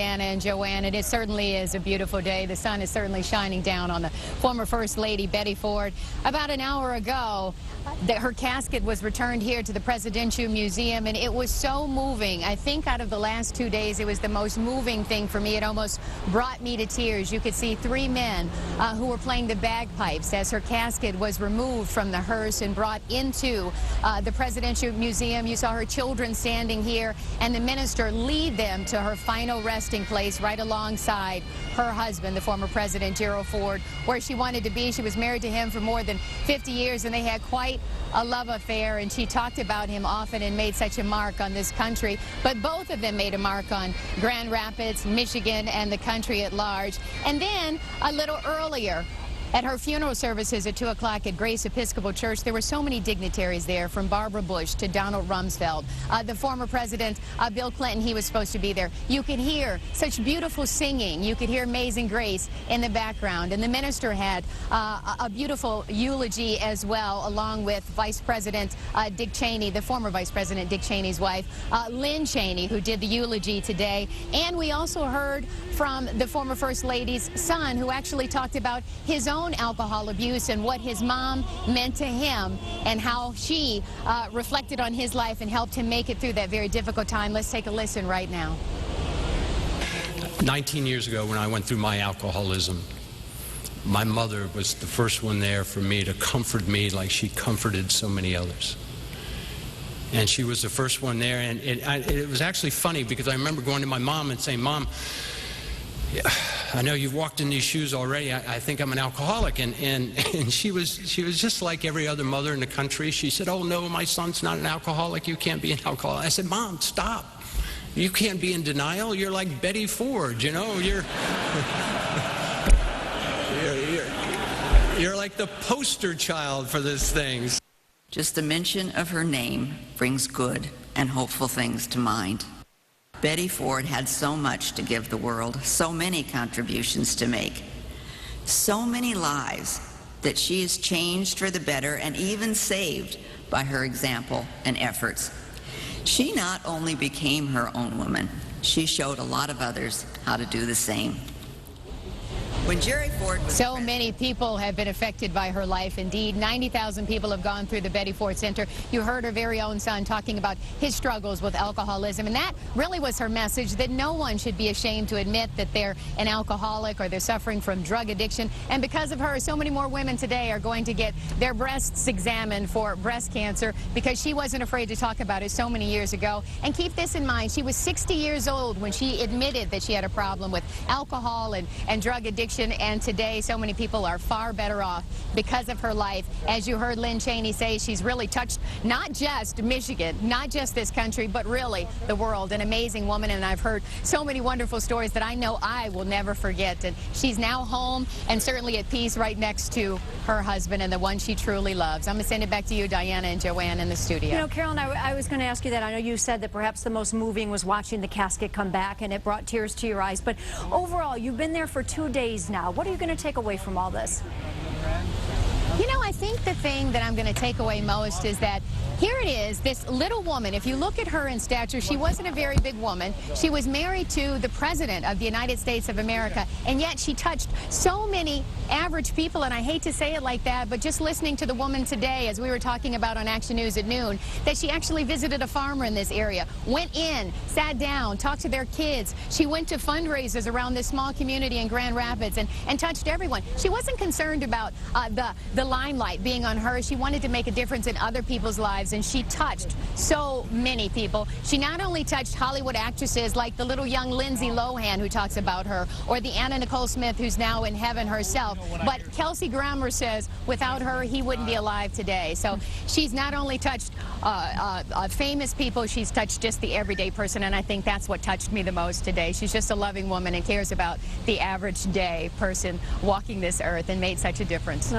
Diana and Joanne, and it certainly is a beautiful day. The sun is certainly shining down on the former First Lady, Betty Ford. About an hour ago, her casket was returned here to the Presidential Museum, and it was so moving. I think out of the last 2 days, it was the most moving thing for me. It almost brought me to tears. You could see three men who were playing the bagpipes as her casket was removed from the hearse and brought into the Presidential Museum. You saw her children standing here, and the minister lead them to her final resting place right alongside her husband, the former President Gerald Ford, where she wanted to be. She was married to him for more than 50 years, and they had quite a love affair, and she talked about him often and made such a mark on this country. But both of them made a mark on Grand Rapids, Michigan, and the country at large. And then a little earlier, at her funeral services at 2 o'clock at Grace Episcopal Church, there were so many dignitaries there, from Barbara Bush to Donald Rumsfeld. The former president, Bill Clinton, he was supposed to be there. You could hear such beautiful singing. You could hear Amazing Grace in the background. And the minister had a beautiful eulogy as well, along with Vice President Dick Cheney, the former Vice President Dick Cheney's wife, Lynne Cheney, who did the eulogy today. And we also heard from the former First Lady's son, who actually talked about his own alcohol abuse and what his mom meant to him and how she reflected on his life and helped him make it through that very difficult time. Let's take a listen right now. 19 years ago, when I went through my alcoholism, my mother was the first one there for me to comfort me like she comforted so many others. And she was the first one there, and it was actually funny because I remember going to my mom and saying, "Mom, I know you've walked in these shoes already. I think I'm an alcoholic." And she was just like every other mother in the country. She said, "Oh no, my son's not an alcoholic. You can't be an alcoholic." I said, "Mom, stop. You can't be in denial. You're like Betty Ford, you know. You're like the poster child for this thing." Just the mention of her name brings good and hopeful things to mind. Betty Ford had so much to give the world, so many contributions to make, so many lives that she has changed for the better and even saved by her example and efforts. She not only became her own woman, she showed a lot of others how to do the same. When Jerry Ford was so many people have been affected by her life. Indeed, 90,000 people have gone through the Betty Ford Center. You heard her very own son talking about his struggles with alcoholism, and that really was her message, that no one should be ashamed to admit that they're an alcoholic or they're suffering from drug addiction. And because of her, so many more women today are going to get their breasts examined for breast cancer, because she wasn't afraid to talk about it so many years ago. And keep this in mind, she was 60 years old when she admitted that she had a problem with alcohol and drug addiction. And today, so many people are far better off because of her life. As you heard Lynne Cheney say, she's really touched not just Michigan, not just this country, but really the world. An amazing woman, and I've heard so many wonderful stories that I know I will never forget. And she's now home and certainly at peace right next to her husband and the one she truly loves. I'm going to send it back to you, Diana and Joanne, in the studio. You know, Carolyn, I was going to ask you that. I know you said that perhaps the most moving was watching the casket come back, and it brought tears to your eyes. But overall, you've been there for 2 days now. What are you going to take away from all this? You know, I think the thing that I'm going to take away most is that here it is, this little woman. If you look at her in stature, she wasn't a very big woman. She was married to the President of the United States of America, and yet she touched so many average people, and I hate to say it like that, but just listening to the woman today, as we were talking about on Action News at noon, that she actually visited a farmer in this area, went in, sat down, talked to their kids. She went to fundraisers around this small community in Grand Rapids and touched everyone. She wasn't concerned about the limelight being on her. She wanted to make a difference in other people's lives, and she touched so many people. She not only touched Hollywood actresses like the little young Lindsay Lohan, who talks about her, or the Anna Nicole Smith, who's now in heaven herself, but Kelsey Grammer says without her, he wouldn't be alive today. So she's not only touched famous people, she's touched just the everyday person, and I think that's what touched me the most today. She's just a loving woman and cares about the average day person walking this earth and made such a difference.